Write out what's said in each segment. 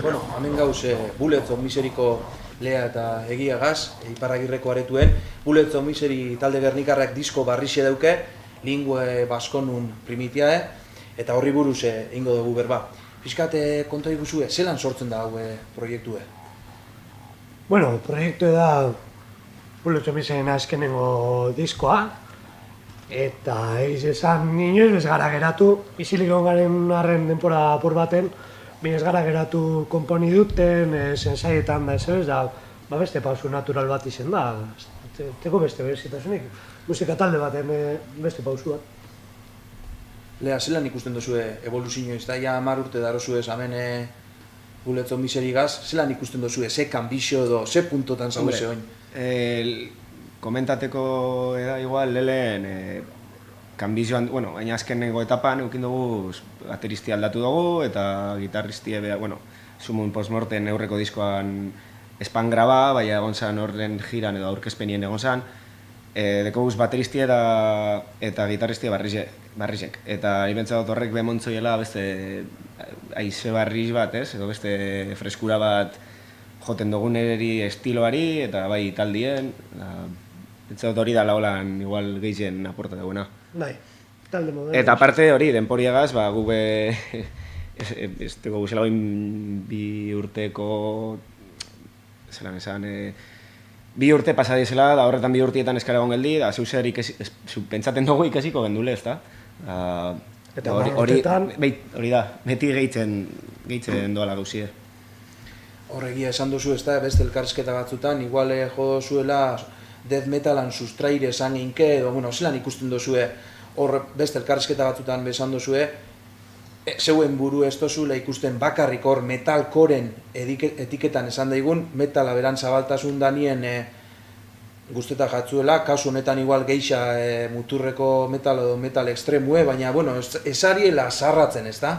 Bueno, hemen gauz Bullets of Miseryko Lea eta Egiagaz, Iparragirreko aretuen. Bullets of Misery talde gernikarrak disko barrixe dauke, Lingue Baskonun primitiae, eta horri buruz ingo dugu berba. Piskat konta iguzue, zelan sortzen da hau proiektue? Bueno, proiektu da Bullets of Miseryren azkenengo diskoa, eta egiz esan inoiz bez gara geratu, isilik garen arren denpora apur baten, ez gara geratu konponi duten, sensaietan da ez da, beste pausu natural bat izen da, teko beste berezitasunik, musika talde baten beste pausu bat. Lea, zelan ikusten duzue evoluzio ez da, ja 10 urte darozue hemen Bullets of Miserygaz, zelan ikusten duzue, ze kanbixo edo, ze puntotan zaude oin? Komentateko eda igual, lehen, kanbizioan, baina azkenengo etapan eukin dugu bateristi aldatu dugu eta gitarristi Sumun Postmorten aurreko diskoan espan graba, baina egon zan horren jiran edo aurkezpenien egon zan. Dekoguz bateristi eta gitarristi barrizek. Eta ibentzat dut horrek bemontzoiela beste aize barriz bat, edo beste freskura bat joten dugun eri estiloari eta bai taldien. Bentzat dut hori da laulan igual gehien aporta duguna. Bai, talde moderno. Eta aparte hori, denporiagaz, gube ez dugu guzela bain 2 urteko, zelan esan, 2 urte pasadizela, da horretan 2 urtietan eskara egon geldi, da zeu zer pentsaten dugu ikasiko gendule, ez da? Eta urteetan... Hori da, beti gehitzen doala gauzie. Horregia esan duzu ez da, beste elkarrizketa batzutan, igual jo zuela death metalan sustraire esan inke, edo, zelan ikusten duzue, hor beste elkarrizketa batzutan besan duzue, zeuen buru ez dozula ikusten bakarrik hor metalkoren etiketan esan daigun, metala beran zabaltasun danien guztetak jatzuela, kasu honetan igual geixa muturreko metal edo metal ekstremue, baina, esariela zarratzen, ez da?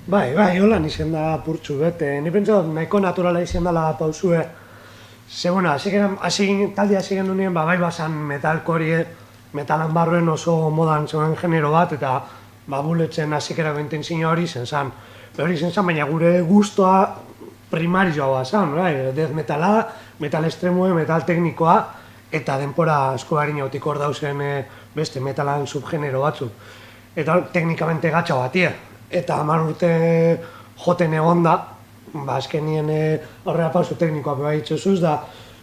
Bai, holan izen da purtsu bete, ni pentsat nahiko naturala izen dela pausue. Ze, talde hasi genuen bai bazan metalkorie, metalan barruen oso modan zegoen genero bat, eta Bulletsen hasikerako intentzio hori zen zan. Hori zen zan, baina gure gustoa primarioa zan, death metala, metal estremue, metal teknikoa, eta denpora asko harin hautik hor dauzen beste metalan subgenero batzuk. Eta teknikamente gatsa batie. Eta 10 urte joten egon da, azkenien horrela pausu teknikoak beha itxosuz, da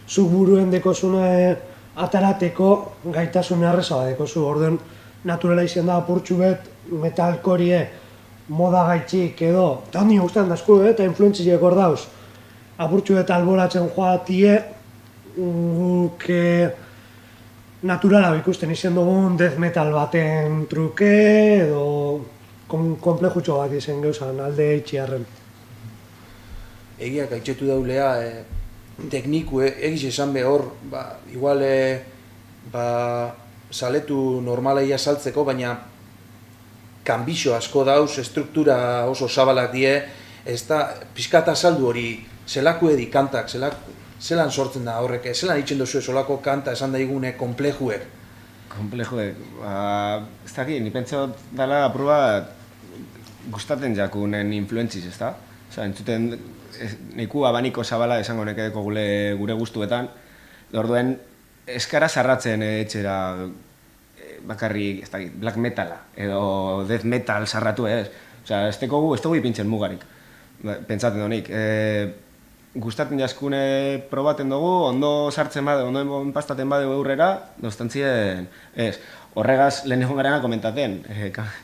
zuk buruen dekozuna atarateko gaitasun erreza bat dekozu. Orduan naturala izan da apurtxu bet metalkorie moda gaitxik edo, eta handi guztan dazku eta influentziek hor dauz. Apurtxu bet alboratzen joatie, guk naturala ikusten izan dugun death metal baten truke edo komplejutxo bat izan geuzan alde eitxiarren. Egiak gaitxetu daulea, tekniku egiz esan behor, igual saletu normalaia saltzeko, baina kanbixo asko dauz, estruktura oso zabalak die, ez da, pixkata saldu hori, zelako edi kantak, zelan sortzen da horrek, zelan itxen duzue solako kanta esan daigune komplejuek? Komplejuek, ez dakit, ni pentsat dela aproba gustaten jakunen influentziz, ez da? Osa, entzuten, neku abaniko zabala esango nekedeko gure gustuetan, orduen eskara sarratzen etxera bakarrik, ez dakit, black metala, edo death metal sarratu ez. Osa, ez dugu ipintzen mugarik, pentsaten donik. Gustaten jaskune probaten dugu, ondo sartzen bade, ondo enpastaten bade eurrera, doztantzien, ez. Horregaz, lehen egon garena komentaten,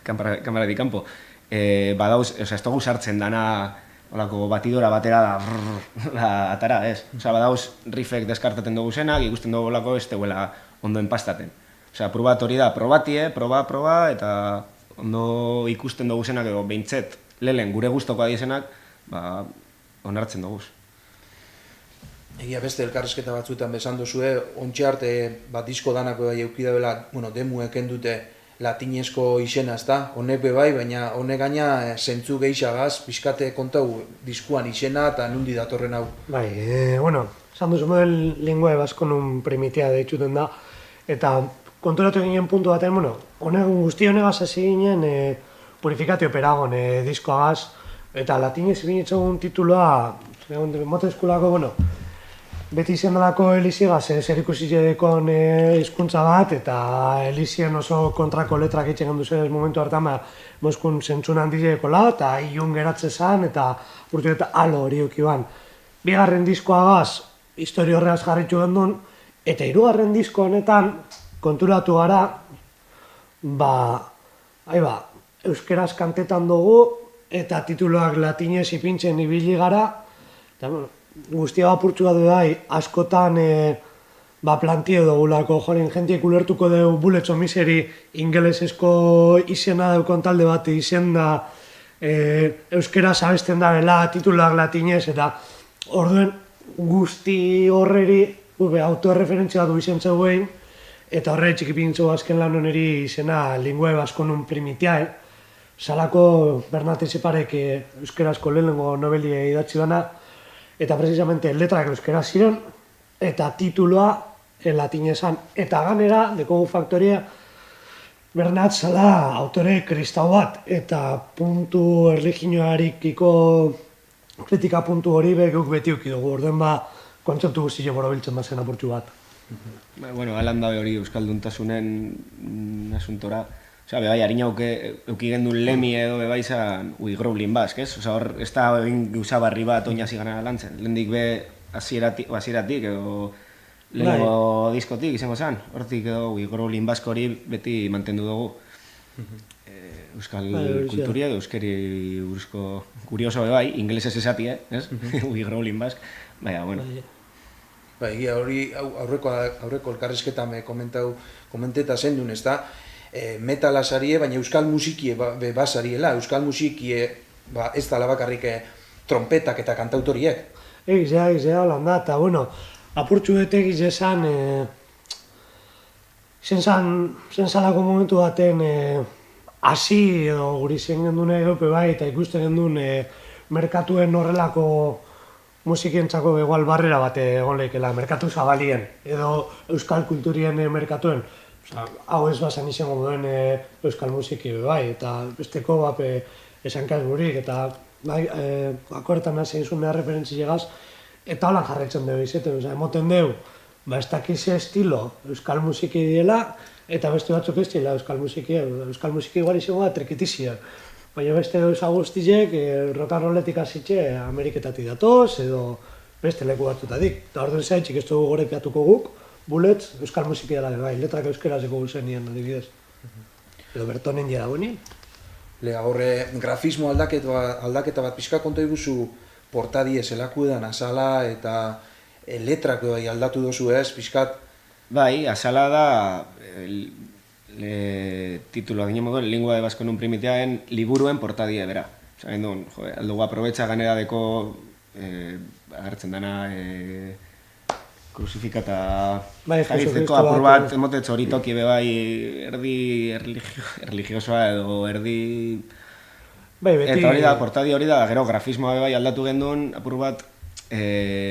kamara di kampo, badauz, ez dugu sartzen dana olako batidora batera da atara, ez. Osa, badauz, riffek deskartaten dugu zenak, ikusten dugu olako ez duela ondo enpastaten. Osa, probat hori da, probatie, proba, eta ondo ikusten dugu zenak, edo behintzet, lehen gure guztokoa dizenak, onartzen dugu. Egia beste elkarrizketa batzuetan besan duzue, ontxe arte disko danako bai eukidabela, demuek endute latinezko izena, ezta? Honek be bai, baina honek gaina zentzu gehixagaz, pixkate kontau diskuan izena eta nundi datorren hau. Bai, esan duzu model lingua baskonun primitia deitzuten da, eta konturatu ginen puntu batean, guzti honegaz hasi ginen Purificatio Peragon diskoagaz, eta latinez egin itzagun tituloa, mote eskulako, beti izan dalako Elisiegaz zer ikusiekon hizkuntza bat, eta Elisien oso kontrako letrak itxegen duzen momentu hartan, Moskun zentzun handilekola, eta ilun geratze zan, eta urtu eta alo hori eukiban. Bigarren diskoagaz, historio horregaz jarritxu gendun, eta hirugarren disko honetan, konturatu gara, euskeraz kantetan dugu, eta tituloak latinez ipintzen ibili gara, eta guztia apurtxu bat bai, askotan plantio dugulako, jentiek ulertuko dugu Bullets of Misery ingelesezko izena daukon talde bat izen da euskeraz abesten da bela tituloak latinez, eta orduen guzti horreri autorreferentzia du izen zegoen, eta horre txikipintzu azken lan honeri izena Linguae Basconum Primitiae, salako Bernat Etxeparek euskerazko lehenengo nobelia idatzi dana, eta precisamente letrak euskera ziren, eta tituloa latinezan. Eta ganera, dekogu faktoria, Bernat zala autore kristau bat, eta puntu erligioarikiko kritika puntu hori guk beti ukidugu, orden kontzeptu guztio borobiltzen bazen apurtxu bat. Alan dabe hori euskalduntasunen asuntora, bai, harina eukigen duen lemi edo beba izan Uigroulin Bask, ez? Hor, ez da egin gauza barri bat oinazi gana lantzen. Lehendik be hasieratik edo lehenengo diskotik izango zen. Hortik edo Uigroulin Bask hori beti mantendu dugu. Euskal kulturi edo euskeri buruzko kurioso bai, ingelesez esati, ez? Uigroulin Bask. Baina, bueno. Egia hori aurreko elkarrizketan komenteta zendun, ez da? Metala sarie, baina euskal musikie basariela, euskal musikie ez dala bakarrik trompetak eta kantautoriek. Egizea, holanda, eta apurtxu bete egizezan, zentzalako momentu baten hasi edo guri zen gendun egope bai, eta ikusten gendun merkatuen horrelako musikientzako igual barrera bat egon lehikela, merkatu zabalien, edo euskal kulturien merkatuen. Hau ez bazan izango duen euskal musiki bai, eta besteko esankaz burik, eta akorretan hasi izun behar referentzi llegaz, eta holan jarretzen dugu izeten, emoten dugu, ez dakize estilo euskal musiki diela, eta beste batzuk ez dira euskal musiki igual izango da trikitizia. Baina beste gauza guztiek, rock and rolletik hasitxe Ameriketatik datoz, edo beste leku batzutatik. Eta orduan zaitxik ez dugu gorepiatuko guk, Bullets, euskal musiki dela bai, letrak euskerazeko guzen nien adibidez. Edo Bertonen dira guen. Lega horre, grafismo aldaketa bat pixka konta iguzu portadie zelaku edan azala eta letrak aldatu dozu ez, pixkat? Bai, azala da tituloa ginen modu, Linguae Basconum Primitiaen liburuen portadie bera. Zain duen, aldugu aprobetxa ganera deko agertzen dana kruzifikata jagitzeko apur bat emotetz hori toki be bai erdi religiosoa edo erdi... Eta hori da, portadi hori da, gero grafismoa be bai aldatu genduen apur bat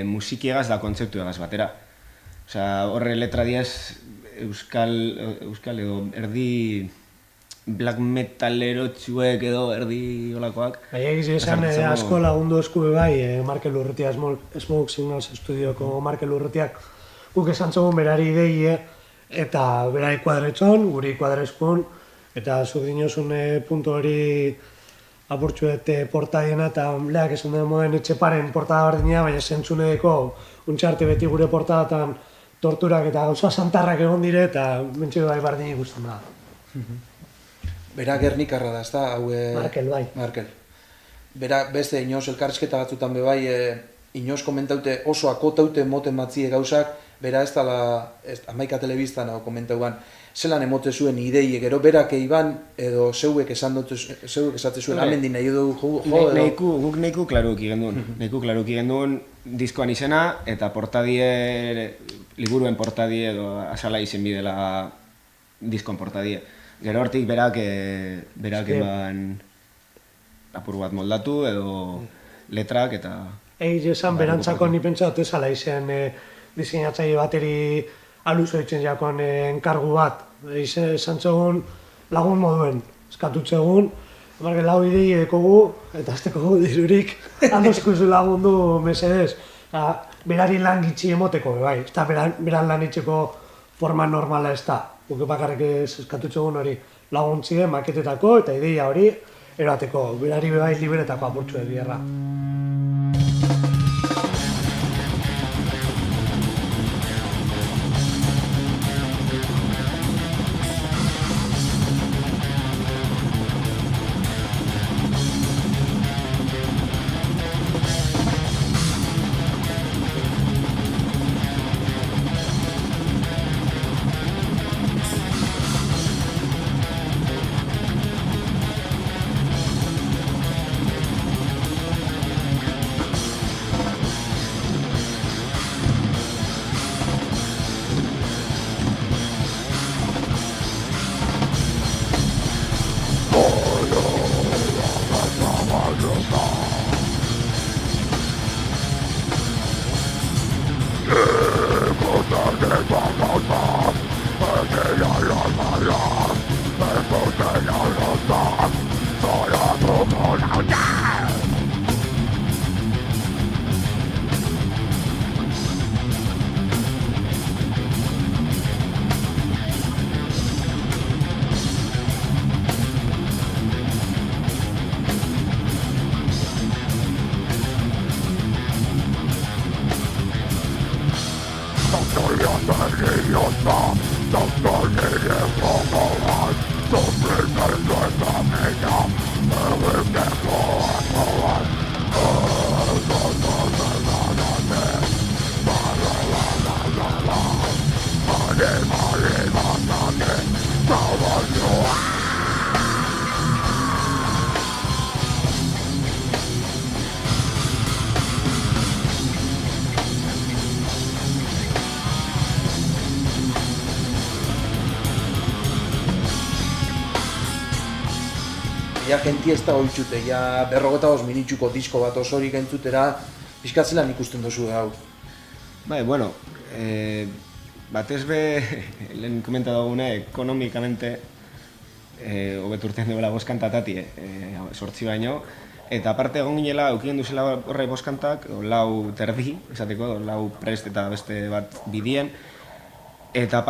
musikiegaz da kontzeptuegaz batera. Horre letra diaz euskal edo erdi black metalero-txuek edo erdi olakoak. Egiz esan asko lagundu esku bai, Markel Urrutia, Smoke Signals estudioko Markel Urrutiak guk esan txogun berari idei eta berari kuadretxon, guri kuadrezkun, eta zuk dinozun puntu hori apurtxuet portadiena eta leak esan den moden Etxeparen portada berdina, baina zentzuneko untxarte beti gure portadatan torturak eta gauza santarrak egon dire eta mentxe bai bardin ikusten da. Bera Gernikarra da, ez da? Markel, bai. Markel. Bera beste inoz elkarrizketa batzutan be bai, inoz komentaute oso akotaute moten batzie gauzak, bera ez dala, Amaika telebistan komentauan, zelan emote zuen idei, gero berak eiban, edo zeuek esatze zuen, amendi nahi du jo, edo... Guk neiku klaruki genduen diskoan izena, eta portadie, liburuen portadie edo asala izen bidela diskon portadie. Gero hortik berak eman apur bat moldatu edo letrak eta... Egi esan berantzako ni pentsatu ezala izen diseinatzaile bateri aluzo itzen jakon enkargu bat. Esan txegun lagun moduen, eskatutxegun, marke lau idei dekogu eta azteko dirurik handozkuzu lagundu mesedez. Berari lan gitxi emoteko, bai, ez da beran lan itxeko forma normala ez da. Guke bakarrik eskatutxegun hori laguntzie maketetako eta ideia hori erateko, berari bai liberetako apurtxu edierra. Ja jenti ez da oitxute, ja 45 minutxuko disko bat osorik entzutera, pixkatzelan ikusten dozu hau. Bai, bueno, batez be, lehen komenta dugune, ekonomikamente hobeturten duela boskantatati, sortzi baino, eta aparte egon ginela, eukien duzela horre boskantak, lau terdi, esateko, lau prest eta beste bat bidien, eta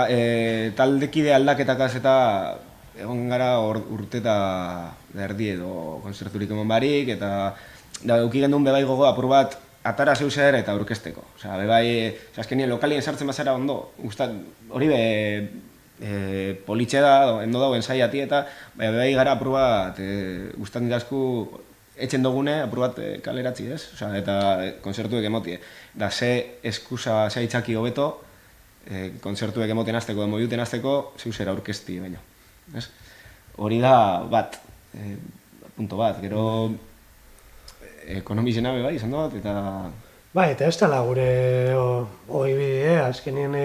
taldekide aldaketakaz eta egon gara urte eta erdi edo konzerturik emon barik, eta euki gendun bebai gogo apur bat atara zeu zer eta aurkezteko. Osea, bebai, azkenien lokalien sartzen bazara ondo, hori politxe da, endo dauen zaiati eta bebai gara apur bat guztan didazku etxen dugune apur bat kaleratzi, ez? Osea, eta konzertuek emotie. Da, ze eskusa, ze aitzaki hobeto, konzertuek emotien azteko, emoiuten azteko, zeu zer aurkezti baino. Hori da bat, punto bat, gero ekonomizena bai izan dut, eta... Bai, eta ez dela gure hori bide, azkenien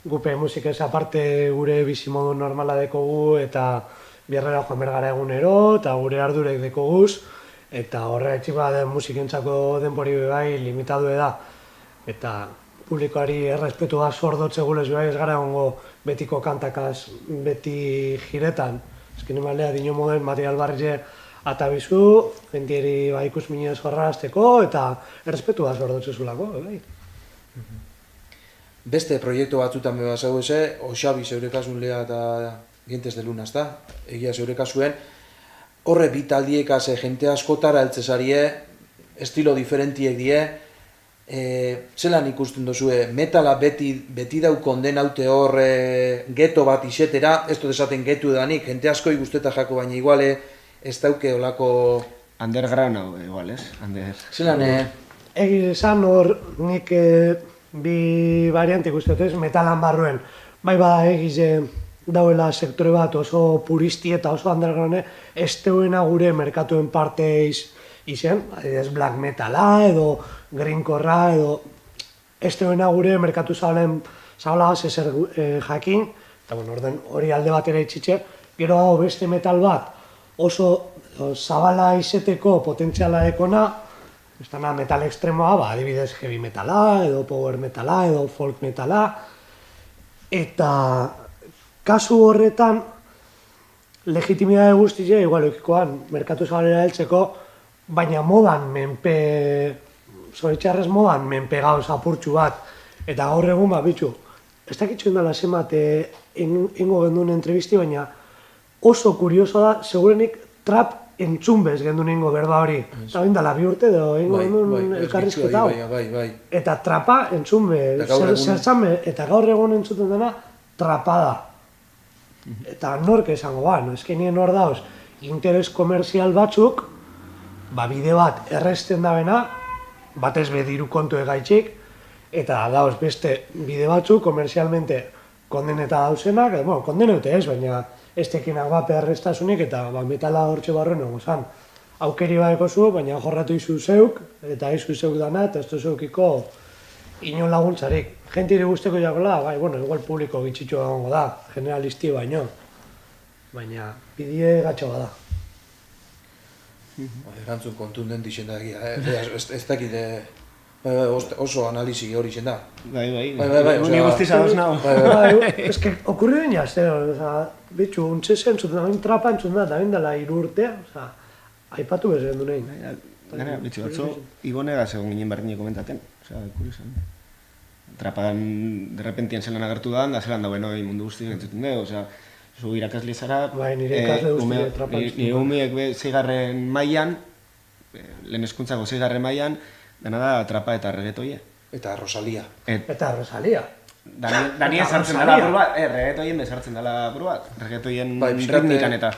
gupe musikez aparte gure bizimodu normala dekogu, eta bierrera joan bergara egunero, eta gure ardurek dekoguz, eta horregatik den musikentzako denpori bai limitadu da, eta publikoari errespetua zordotze gulez bai ez gara egongo betiko kantakaz, beti jiretan. Azkenean balea dino moden material barri atabizu, jentieri ikus minez jorrazteko eta errespetua zordotze zulako, bai. Beste proiektu batzutan beba zau eze, Oxabi zeure kasun lea eta Dientes de Luna, ezta? Egia zeure kasuen, horre bitaldiekaz jente askotara eltzesarie, estilo diferentiek die, zelan ikusten dozue, metala beti daukon den haute hor geto bat isetera, ez dut esaten getu edanik, jente asko ikusteta jako, baina iguale ez dauke olako... Underground hau, igual, ez? Zelan, Egiz esan hor nik bi variante ikusten dut, metalan barruen. Bai bada egize dauela sektore bat oso puristi eta oso underground, ez teuena gure merkatuen parte izen, adibidez black metala edo greencorra edo ez teuena gure merkatu zabalagaz ezer jakin, eta orden hori alde batera itxitxe, gero dago beste metal bat oso zabala izeteko potentziala ekona, ez dana metal ekstremoa, adibidez heavy metala, edo power metala, edo folk metala, eta kasu horretan legitimidade guztia igual ekikoan merkatu zabalera heltzeko, baina modan menpe, zoritxarrez modan menpe gauz apurtxu bat, eta gaur egun bitxu, ez dakitxu indala zemat ingo genduen entrevisti, baina oso kurioso da, segurenik trap entzunbez genduen ingo berba hori. Eta indala 2 urte edo ingo genduen elkarrizketa hau. Eta trapa entzunbe, zertzame, eta gaur egun entzuten dena trapa da. Eta nork esango ezkenien hor dauz, interes komerzial batzuk, bide bat erresten dabena, batez be diru kontu egaitxik, eta dauz beste bide batzuk komerzialmente kondeneta dauzenak, kondenete ez, baina ez tekinak bape errestasunik eta metala hortxe barruen egon zan. Aukeri badeko zu, baina jorratu izu zeuk, eta izu zeuk dana, eta ez zeukiko inon laguntzarik. Gentiri guzteko jakola, igual publiko gitxitxu egongo da, generalisti baino. Baina, bidie gatxo bada. Erantzun kontundent izan da egia, ez dakit oso analizi hori izan da. Bai, ni guztiz ados nago. Ez que okurri dina, bitxu, untxese entzuten da, trapa entzuten da, eta bindala 3 urte, aipatu bezen du nahi. Gara, bitxu, atzo, Ibonega segon ginen berdine komentaten, kuriosan. Trapadan, derrepentien zelan agertu da zelan dauen hori mundu guztiak entzuten dugu, zu irakasle zara, nire ikasle guztiak trapa entzuten. Nire umeek 6. mailan, lehen hezkuntzako 6. mailan, dena da trapa eta reggaetoie. Eta Rosalia. Eta Rosalia. Dani ezartzen dela apur bat, reggaetoien bezartzen dela apur bat, reggaetoien ritmikan eta.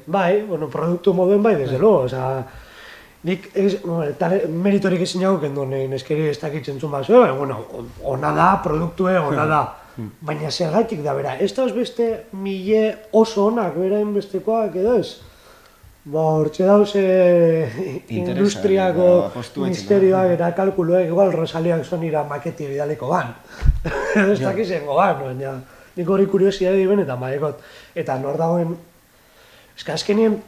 Bai, produktu moduen bai, desde luego, nik meritorik ezin jago kenduen eskeri ez dakitzen zun bat zuen, ona da, produktue ona da. Baina zergaitik da, bera, ez dauz beste mile oso onak, berain bestekoak edo ez? Hortxe dauz industriako misterioak eta kalkuloek, igual Rosaliak sonira maketi bidaleko ban. Ez dakizengo ban, baina nik hori kuriosia diben eta maekot. Eta nor dagoen, azkenien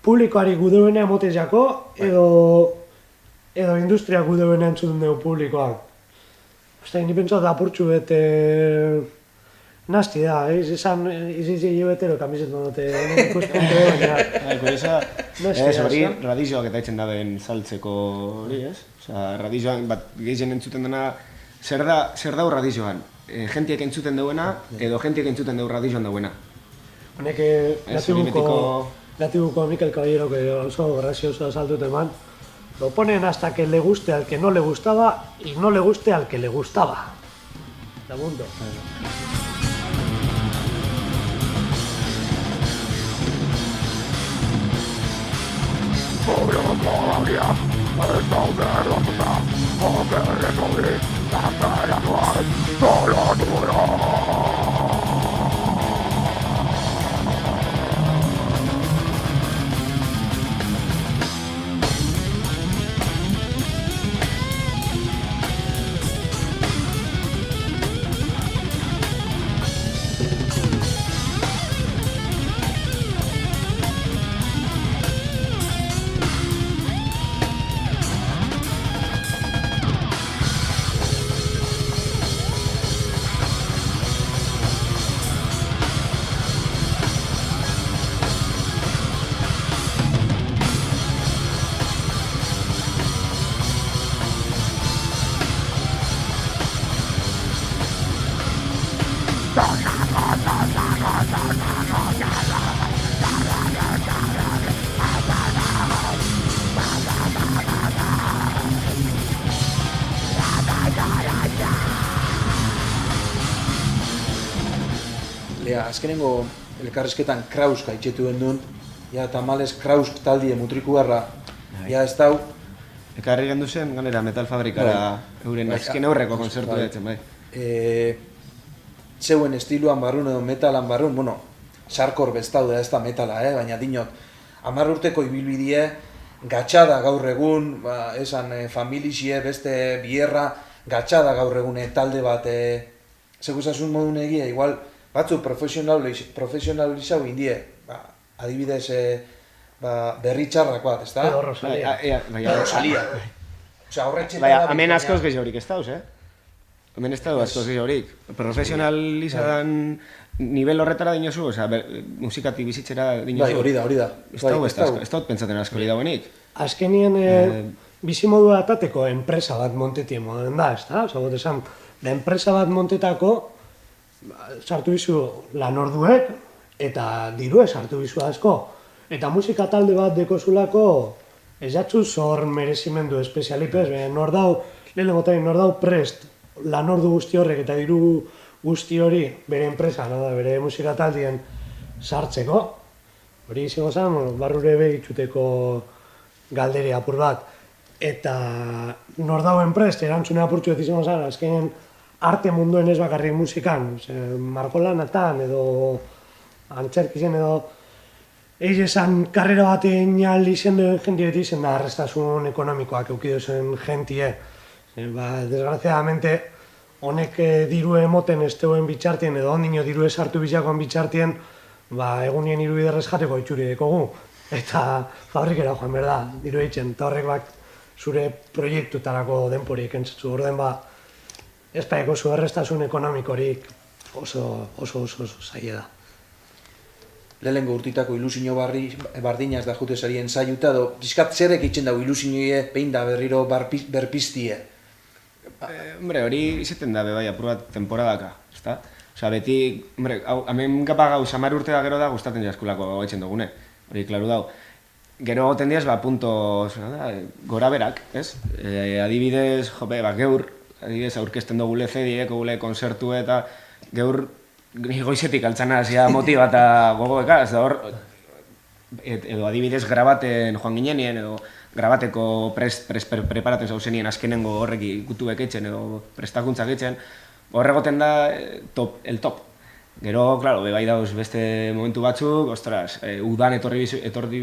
publikoari gudebenea motez jako, edo industria gudebenea entzuten dugu publikoak. Ni pentsat apurtxu bete nasti da, izan betero kamizetan dute ikuspuntu baina... Kuriosa, hori radizioak eta etxen daben saltzeko hori, ez? Radizioan, gehien entzuten dena, zer dau radizioan? Gentiek entzuten duena, edo gentiek entzuten dugu radizioan duena? Honek, latibuko Mikel Caballero, que oso gracioso saltut eman, lo ponen hasta que le guste al que no le gustaba y no le guste al que le gustaba. Da mundo. Azkenengo elkarrizketan Krausk haitxetu duen, ja tamales Krausk taldie mutrikuarra, ja ez dau, Ekarri gendu zen, ganera metal fabrikara euren azken aurreko konzertu etzen, bai. Zeuen estiluan barrun edo metalan barrun, bueno, sarkor bestau da ez da metala, baina dinot, 10 urteko ibilbidie, gatxada gaur egun, esan familixie, beste bierra, gatxada gaur egun talde bat, segusasun modun egia, igual, batzu profesionalizau indie, adibidez, berri txarrak bat, ez da? Edo Rosalia. Rosalia. Osea, horretxe... Baina, hemen askoz gehiagorik ez dauz, Hemen ez dauz askoz gehiagorik. Profesionalizan nivel horretara dinozu, osea, musikati bizitzera dinozu. Bai, hori da. Ez dauz pentsaten asko hori dagoenik. Azkenien bizimodua atateko enpresa bat montetien moden da, ez da? Osa, gote esan, da enpresa bat montetako sartu bizu lan orduek eta dirue sartu bizu asko. Eta musika talde bat dekozulako ez jatzu zor merezimendu espezialipez, nor dau prest lan ordu guzti horrek eta diru guzti hori bere enpresa, bere musika taldien sartzeko. Hori izango zen, barrure behitxuteko galdere apur bat. Eta nor dauen prest, erantzune apurtxu ez izango zen, azkenen arte munduen ez bakarrik musikan, margolanatan edo antzerkizen edo eiz esan karrera batean aldi zen duen jentie beti zen da arrestasun ekonomikoak eukidozen jentie. Desgraziadamente, honek diru emoten ez teuen bitxartien edo ondino diru esartu bizakoan bitxartien, egunien irubiderrez jateko itxuri dekogu. Eta fabrikera joan behar da, diru eitzen, eta horrek bak zure proiektutarako denporik entzatzu. Orden ez paeko zu arrestasun ekonomikorik oso zaila da. Lehenengo urtitako ilusio bardinaz da jute zarien zaiuta, edo pixkat zerek itxen dago ilusioie behin da berriro berpiztie? Hombre, hori izaten da bebai apurat temporadaka, ezta? Osa, beti, hombre, hemen gapa gauz 10 urte da gero da gustaten jaskulako gaitzen dugune, hori klaru dau. Gero goten diaz, punto gora berak, ez? Adibidez, geur, adibidez, aurkezten dugu CD, gule konzertu eta geur goizetik altzana zia motiba eta gogoeka, ez da hor, edo adibidez grabaten joan ginenien, edo grabateko preparaten zauzenien azkenengo horrek ikutu beketzen edo prestakuntzak etzen, horregoten da el top. Gero, klaro, bebai dauz beste momentu batzuk, ostras, udan etorri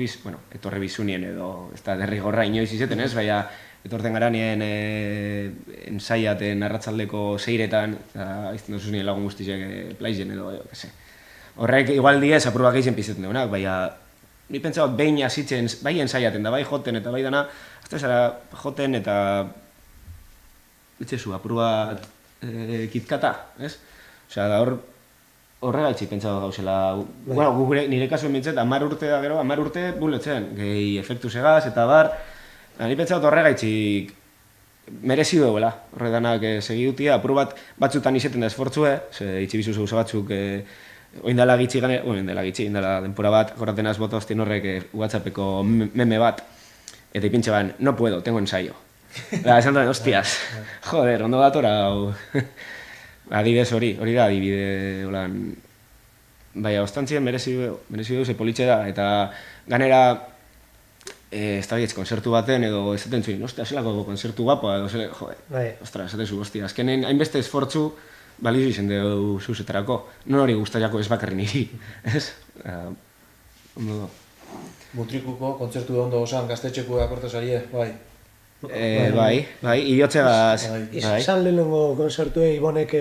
bizunien edo, ez da derrigorra inoiz izeten ez, baina etorten garanien ensaiaten arratzaldeko seiretan, izten duzuz nien lagun guztizek plaizen edo, horrek igual diez apurubak egiten pizeten dugunak, baina ni pentsa bat behin azitzen, bai ensaiaten da, bai joten eta bai dana, azte zara joten eta etxezu, apurubat kitkata, ez? Osea, da horregaitzik pentsa bat gauzela, bueno, nire kasuen bintzet, 10 urte da gero, 10 urte buletzen, gehi efektu segaz eta bar, ni pentsa bat horregaitzik merezi duela, horre danak segidutia, apur bat batzutan izeten da esfortzue, itxibizu zeuza batzuk oindala gitxi gane, oindala denpora bat, jorraten az bota hostien horrek WhatsAppeko meme bat, eta ipintxe ban, no puedo, tengo ensaio. Esan duen, hostias, joder, ondo datora, adibidez hori da adibide, holan, baina, ostantzien merezi du, ze politxe da, eta ganera, ez da bietz, konzertu baten, edo ez zaten zuen, ostia, zelako konzertu guapoa, edo zele, joder, ostra, esaten zu, ostia, azkenen, hainbeste esfortzu, balizu izen dugu zuzetarako, non hori guztaiako ez bakarri niri, ez? Ondo do. Mutrikuko kontzertu ondo osan gaztetxeko akorta zarie, bai. Bai, iotxegaz. Izan lehenengo konzertue Ibonek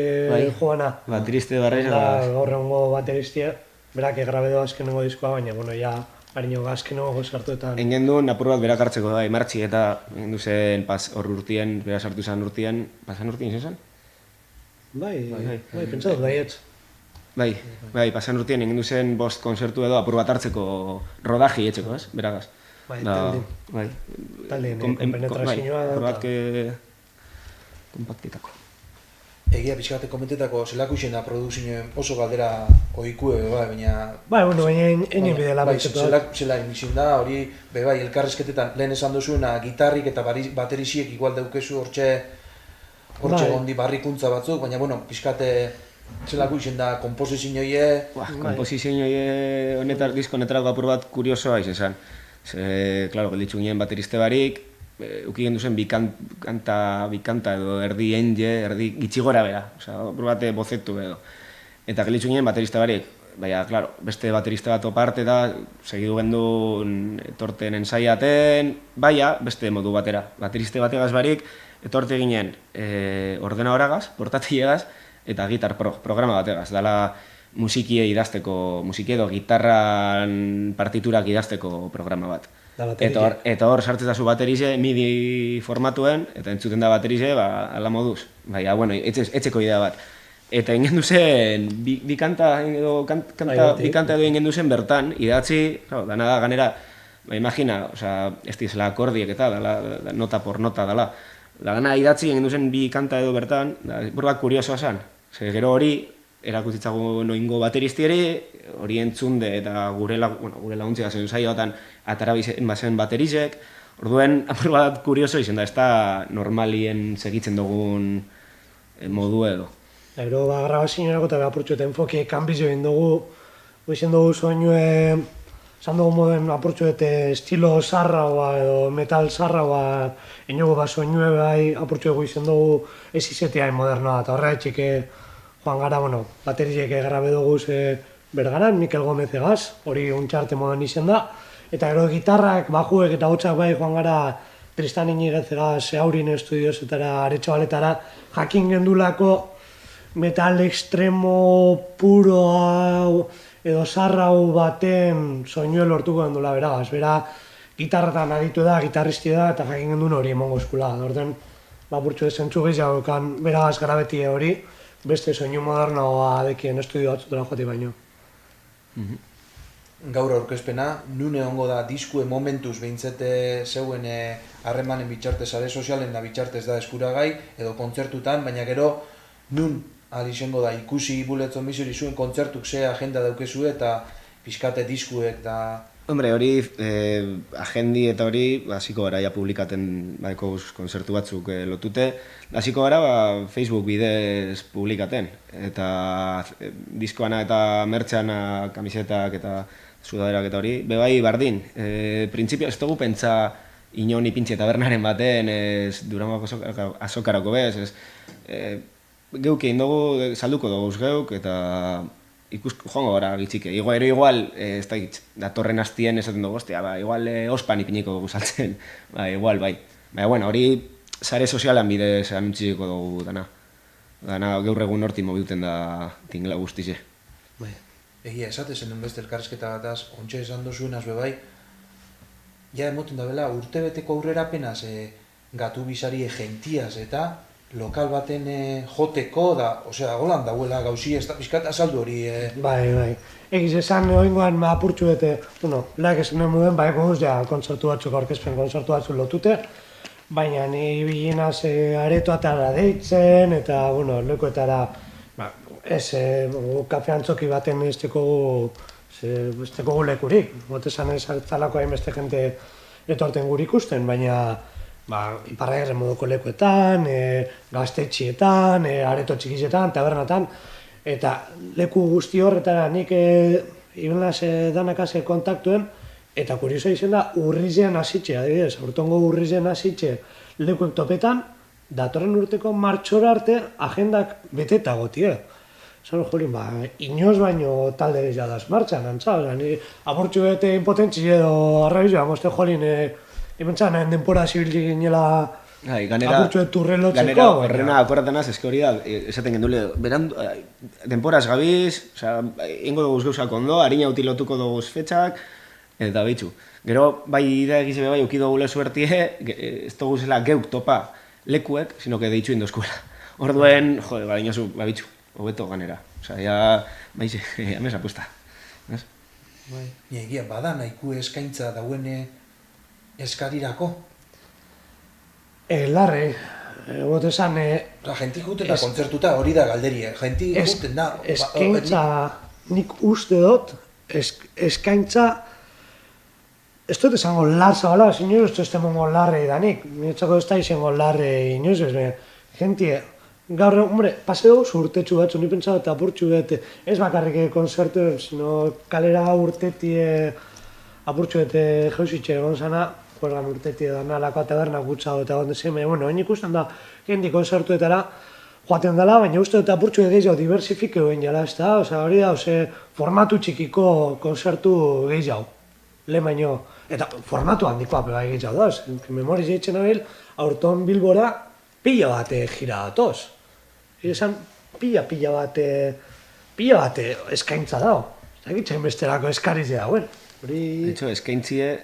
joana. Bateriste barrezagaz. Gaur egungo bateristia, berak grabedo azkenengo diskoa, baina, bueno, ja, harino azkenengo konzertuetan. Engen duen apur bat berak hartzeko da, martxi eta engen duzen hor urtien, bera sartu izan urtien, pasan urtien izan zen? Bai, pentsatu, baietz. Bai, pasan urtien egin duzen 5 konzertu edo apur bat hartzeko rodaji etxeko, ez? Beragaz. Bai, taldeen kompenetrazioa da. Apur bat kompaktitako. Egia pixkate komentetako zelako izan da produkzioen oso galdera ohikue, baina... Bueno, baina egin bidela baitzetu. Zela izan da, hori, bai, elkarrezketetan lehen esan duzuena gitarrik eta bateriziek igual daukezu hortxe gondi barrikuntza batzuk, baina, bueno, pixkate zelako izan da komposizioie... Komposizioie disko honetarako apur bat kuriosoa izan zen. Klaro, gelditzu ginen bateriste barik, uki genduzen bikanta edo erdi enge, erdi gitxi gora bera, apur bate bozetu edo. Eta gelitzu ginen baterista barik, baina, klaro, beste baterista bat oparte da, segidu gendun etorten ensaiaten, baina, beste modu batera. Bateriste bategaz barik, etorte ginen ordena horagaz, portatilegaz, eta gitar programa bategaz. Dala musikie idazteko, musikie edo gitarran partiturak idazteko programa bat. Eta hor sartzen da zu baterize, MIDI formatuen, eta entzuten da baterize, ala moduz. Baina, bueno, etxeko idea bat. Eta ingen duzen, bi kanta edo ingen duzen bertan, idatzi, dana da, ganera, imagina, ez dizela akordiek eta, nota por nota dala. Dana idatzi ingen duzen bi kanta edo bertan, burbak kuriosoa zen. Gero hori, erakutitzago noingo bateristieri, hori entzunde eta gure laguntzea zen zaiotan atara bazen baterizek. Orduen, apur bat kurioso izen da, ez da normalien segitzen dugun modu edo. Gero, grabazin erako eta apurtxoeta enfoki kanbizio egin dugu, izan dugu soinue, esan dugu moden apurtxoete estilo zarraua edo metal zarraua, inogu soinue bai apurtxoegu izan dugu ez izetia modernoa, eta horre etxike joan gara, baterizek grabe dugu bergaran, Mikel Gomez egaz, hori untxarte moden izan da, eta gero gitarrak, bajuek eta hotxak bai joan gara Tristan Iñiguez egaz, Aurin Estudiosetara, Aretxo Baletara, jakin gendulako metal extremo puro edo zarrau baten soinue lortuko gendula beraz, bera gitarratan aditu da, gitarristi da, eta jakin gendun hori emongo eskula. Orden, bapurtxo zentzu gehiago kan beraz grabetie hori, beste soinu modernoa dekien estudio batzutera joati baino. Gaur aurkezpena, nun egongo da diskue momentuz behintzete zeuen harremanen bitxartez, sare sozialen da bitxartez da eskuragai, edo kontzertutan, baina gero nun izango da ikusi buletzon bizuri zuen kontzertuk ze agenda daukezue eta pixkate diskuek da... Hombre, hori agendi eta hori hasiko gara ja publikaten baiko kontzertu batzuk lotute. Hasiko gara Facebook bidez publikaten. Eta diskoana eta mertxana, kamisetak eta sudaderak eta hori, bebai bardin. Printzipio ez dugu pentsa inon ipintxe tabernaren baten, Durangoko azokarako bez, geuk egin dugu, salduko dugu geuk, eta joango gara gitxike. Igual, ez da datorren hastien esaten dugu, igual ospan ipiniko dugu saltzen, igual, bai. Baina, bueno, hori sare sozialan bidez anuntziko dugu dana. Dana gaur egun horti mobiltzen da tingla guztize. Egia, esate zen beste elkarrizketa bataz, ontsa esan dozuenaz bebai, ja emoten da bela, urtebeteko aurrera penaz gatu bizari gentiaz eta lokal baten joteko da, holan dauela gauzi ez da pixkat azaldu hori. Bai. Egiz esan oingoan apurtxu bete, laik esan nemuden, guz ja kontzertu batzuk aurkezpen kontzertu batzuk lotute, baina ni bilinaz aretoatara deitzen eta, lekuetara, ez, kafe antzoki baten ez teko lekurik, botesan ez altzalako hain beste jente etorten guri ikusten, baina iparragirren moduko lekuetan, gaztetxietan, areto txikizetan, tabernatan, eta leku guzti horretara nik ibelaz danakaz kontaktuen, eta kurioso izan da urrizean hasitxe, adibidez, aurtongo urrizean hasitxe lekuek topetan, datorren urteko martxora arte agendak beteta gotie. Zan jolin, inoz baino talde gehiagaz martxan, antza, abortxu bete impotentzi edo arrabizoa, mozte jolin, imentzan, denpora zibildi ginela abortxu turrelotzeko. Ganera, horrena akorratenaz, eski hori da, esaten gendule, denporaz gabiz, ingo duguz gauzak ondo, harina utilotuko duguz fetxak, eta behitzu. Gero, bai idea egize bai, uki dugule suertie, ez dugu zela geuk topa lekuek, sino que deitxu indoskuela. Orduen, inozu, behitzu. Hobeto ganera. Ja, baize, amesa puesta. Ni egia, bada nahiku eskaintza dauen eskarirako? Larre, gote esan... Jentik guten da kontzertuta hori da galderia. Jentik guten da... Eskaintza, nik uste dut, eskaintza... Ez dut esango lar zabala, inoz ez dut emongo larre idanik. Niretzako ez da izango larre inoz ez, jentie... Gaur, pase dugu urtetxu batzu, ni pentsa eta apurtxu bete, ez bakarrik konzertu, sino kalera urtetie apurtxu bete jauzitxe egon zana, juegan urtetik edo nalako taberna gutxago eta ondo zen, bueno, hain ikusten da, jendi konzertuetara joaten dela, baina uste dut apurtxu gehiago diversifikeu egin jala, ez da? Osa, hori da, formatu txikiko konzertu gehiago, lehen baino, eta formatu handikoa bai gehiago da, memoriz eitzen abil, aurton Bilbora pila bate gira datoz. Esan, pila bate eskaintza dago. Ez dakitzen besterako eskarizea dagoen. De hecho, eskaintzie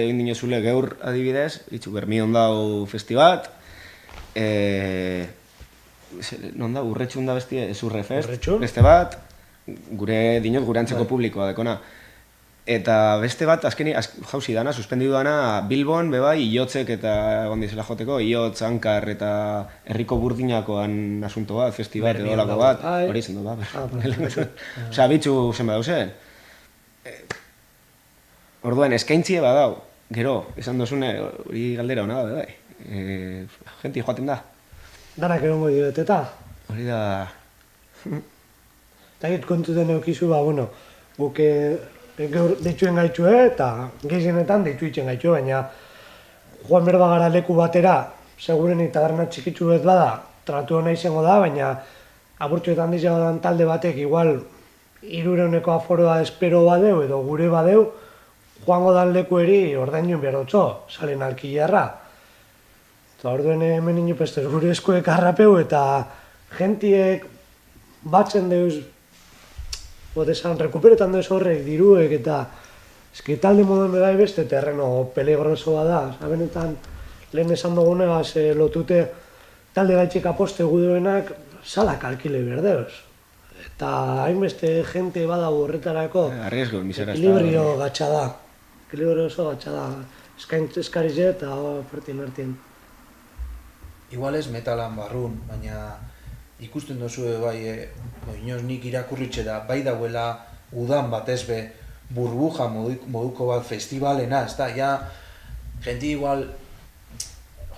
egin dinozule gaur adibidez, itxu, Bermion dau festibat, non da, urretxun da bestie, ez urrefest, beste bat, gure antzeko publikoa dekona. Eta beste bat, azkeni, jauzi dana, suspendidu dana, Bilbon, bebai, Iotzek eta egon dizela joteko, Iotz, Ankar eta Herriko Burdinakoan asunto bat, festibat edo lako bat, hori izan du, Osa, bitxu zen badauzen. Orduan, eskaintzie badau, gero, esan dozune, hori galdera hona da, bai. Genti joaten da. Danak egongo direteta. Hori da... Eta kontuten eukizu, bueno, guk deituen gaitxue eta gehienetan deitu itzen gaitxue, baina joan berba gara leku batera, seguren taberna txikitzu bet bada, tratu hona izango da, baina aburtxuetan dizago dan talde batek igual 300 aforoa espero badeu edo gure badeu, joango dan lekueri ordainuen behar dutxo, salen alkilarra. Eta orduen hemen inopestez gure eskuek harrapeu eta gentiek batzen deuz, botesan, rekuperetan deuz horrek diruek eta eski talde moduen begai beste terreno peligrosoa da. Benetan lehen esan dugunegaz lotute talde gaitxik aposte guduenak salak alkile berdeuz. Eta hainbeste jente badago horretarako Arriesgo, misera ekilibrio gatsa da. Ekilibrio oso gatsa da. Eskarize eta ofertin hartien. Igual ez metalan barrun, baina ikusten duzu bai, inoz nik irakurritxe da, bai dauela udan batez be burbuja moduko bat festivalena, ez da, ja, jenti igual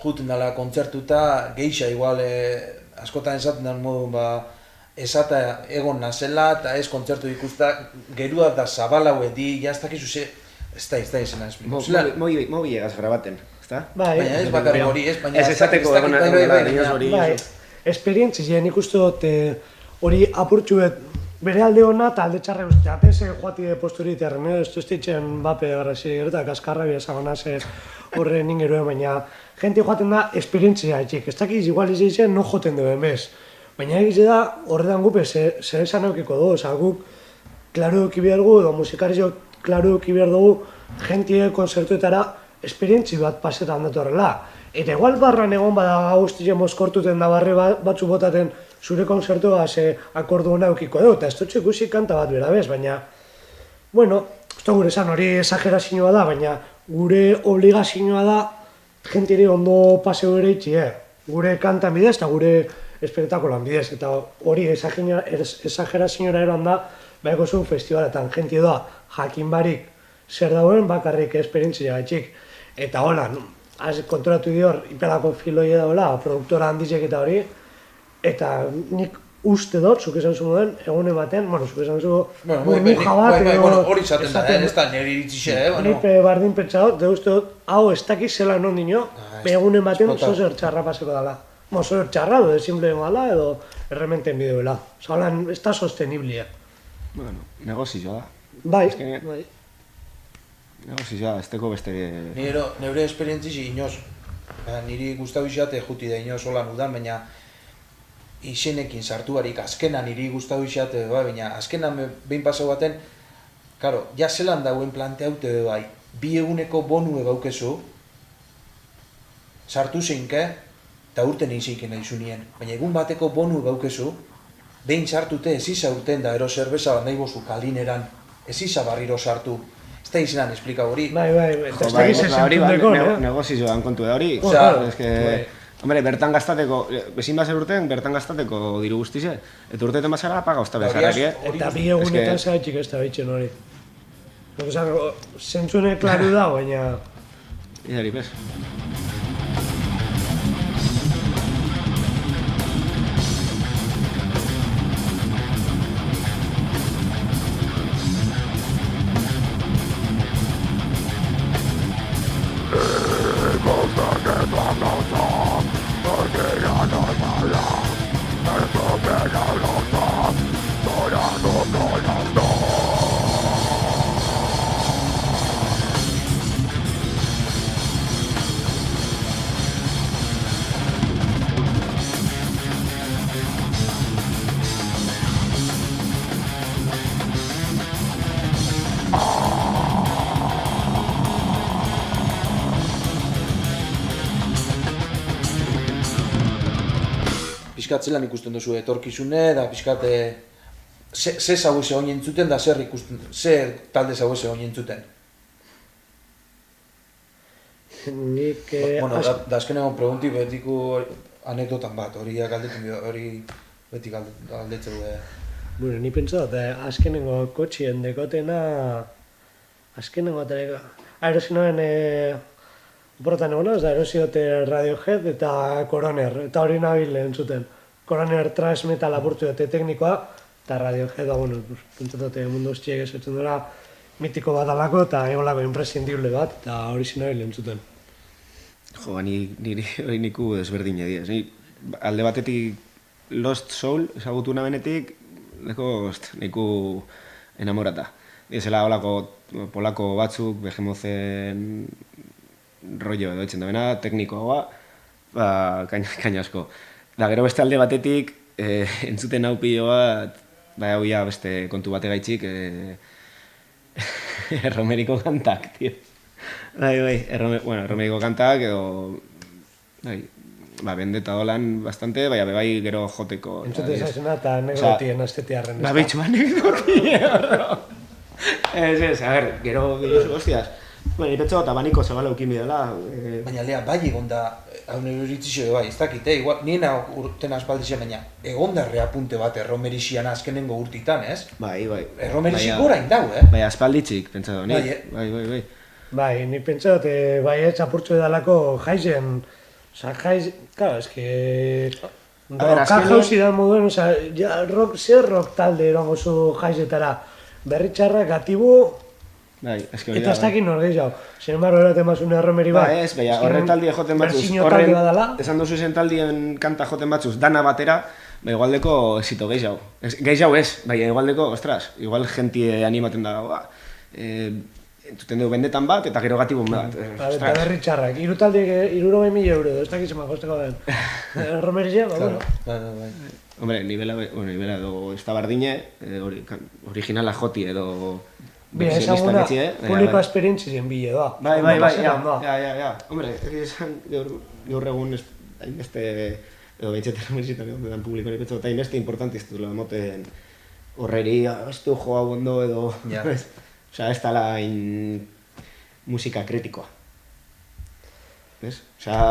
juten dela kontzertuta, geixa igual askotan esaten den modun esata egon nazela eta ez kontzertu ikusta, gerua da zabalau edi, ja ez dakizu ze, ez da izena esplikazioa. Mobi egaz grabaten, ez da? Baina ez bakarri hori, ez, baina ez esateko egon hori. Esperientzia, nik uste dut hori apurtxuet bere alde hona eta alde txarra uste. Atez joati de posturi terren, ez ditzen bape garrasi gero eta kaskarra biazagona horren ingeruen, baina jenti joaten da esperientzia etxik. Ez dakiz, igual izan no joten duen bez. Baina egize da horretan gupe zer esan eukiko dugu, oza, guk klaro euki behar dugu, edo musikarizok klaro euki behar dugu jentie konzertuetara esperientzi bat pasetan datu horrela. Eta igual barran egon bada guztien mozkortuten da barre batzu botaten zure konzertua akordu hona eukiko dugu, eta ez dut ikusi kanta bat bera bez, baina, bueno, ez gure esan hori esagerazioa da, baina gure obligazioa da jentiri ondo paseo ere itxi, gure kantan bidez eta gure espetakolan bidez, eta hori esagerazioa eran da, baiko zuen festivaletan, jenti da jakin barik zer dauen bakarrik esperientzia gaitxik, eta hola, konturatu dior, ipelako filoia daoela, produktora handizek eta hori, eta nik uste dut, zuk esan zu moden, egune baten, bueno, zuk esan zu burbuja bat, hori izaten da, ez da nire iritzixe, Nik bardin pentsa dut, uste dut, hau ez dakiz zela non dino, egune baten zozer txarra paseko dela. Zozer txarra, edo simple gala, edo errementen bideoela. Zolan, ez da sosteniblia. Bueno, negozioa da. Bai. Negozioa, ez teko beste... Neure esperientzisi inoz, niri gustau izate juti da inoz holan udan, baina izenekin sartu barik, azkenan niri gustau izate, baina azkenan behin pasau baten, karo, ja zelan dauen planteaute bai, 2 eguneko bonu egaukezu, sartu zeinke, eta urten eiziken nahi zunien, baina egun bateko bonu egaukezu, behin sartute ez iza urten da ero zerbeza bat nahi bozu kalineran, ez iza barriro sartu. Ez da izenan esplika hori. Bai, ez da gize zentundeko, negozioan kontu da hori. Hombre, bertan gaztateko, bezin bazer urten, bertan gaztateko diru guztize, eta urteetan bazara paga ozta bezarrak, Eta 2 egunetan zaitxik ez da bitxen hori. Zentzune klaru da, baina... Idari, pez. pixkat zelan ikusten duzu etorkizune, da pixkat ze zau eze honi entzuten, da zer talde zau eze honi entzuten. Nik... Da azkeneko pregunti betiko anekdotan bat, hori beti galdetzen du. Bueno, ni pentsa dut, azkenengo kotxien dekotena... Azkenengo aerosinoen... Borotan egon da erosiote Radiohead eta Coroner, eta hori nabil entzuten. Coroner thrash metal apurtu dute teknikoa, eta Radiohead, bueno, pentsatote mundu guztiek esatzen dira mitiko bat alako eta egolako imprescindible bat, eta hori nabil entzuten. Jo, niri hori niku desberdin edia. Alde batetik Lost Soul ezagutu nabenetik, niku enamorata. Dizela holako polako batzuk, Behemozen rollo edo etxen dabena, teknikoa, kaina asko. Da, gero beste alde batetik, entzuten hau pilo bat, hau ja beste kontu bate gaitxik, Romeriko kantak, tio. Romeriko kantak, edo, bendeta dolan bastante, bai gero joteko. Entzute zazena eta anekdotien estetiarren. Bitxu, anekdotien, Ez, a ver, gero, hostias, ipetxo eta baniko zabala ukin bidela. Baina lea, bai egonda, hau nire iritzixo bai, ez dakit, igual, nina urten aspaldizien, baina egonda reapunte bat erromerixian azkenengo urtitan, ez? Bai. Erromerixik gora indau, Bai, aspalditzik, pentsatu, ni. Bai. Bai, ni pentsa dut, bai, txapurtxo edalako jaizen, claro, es que... Roka jauzi da moduen, rock talde erongo zu jaizetara. Berritxarrak atibu, eta ez dakit nor gehiago. Sin embargo, eraten bazun erromeri bat. Ba ez, baina horren taldi joten batzuz. Esan duzu zen taldien kanta joten batzuz, dana batera, igualdeko esito gehiago. Gehiago ez, baina igualdeko, ostras, igual jentie animaten da, entzuten dugu bendetan bat, eta gero gatibun bat. Eta berritxarrak, iru taldiek, 60.000 euro, ez dakit zema josteko den. Erromeria, ba, bueno. Hombre, nivela edo ez da bardine, originala joti edo... Bia, esaguna, publiko esperientzien bile da. Bai, ja. Hombre, esan gaur egun hainbeste, edo behitxetan merzitan egon publikoan ipetxo, eta hainbeste importantiztu lo emoten horreri, ez du joa bondo edo... Osea, ez tala musika kritikoa. Osea,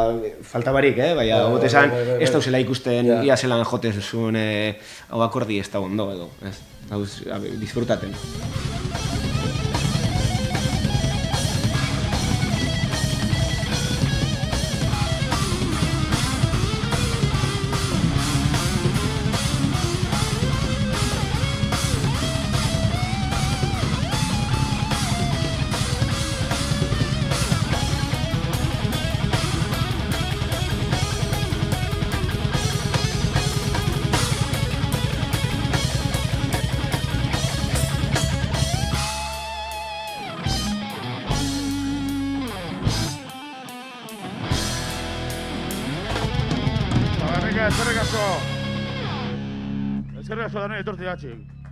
falta barik, baina gote esan, ez dauzela ikusten ia zelan jote zuen hau akordi ez da ondo edo, ez? Disfrutaten. Eskerrik asko danoi etortzi gatxik.